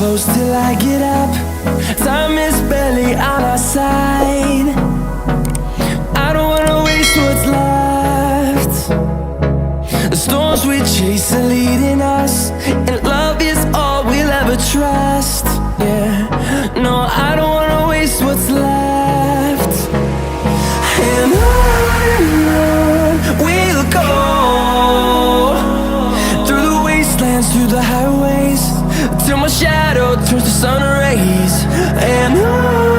close till I get up. Time is barely on our side. I don't wanna waste what's left. The storms we chase are leading us, and love is all we'll ever trust. Yeah, no, I don't wanna waste what's left. And on we'll go, through the wastelands, through the highways, till my shadow turns to sun rays. And on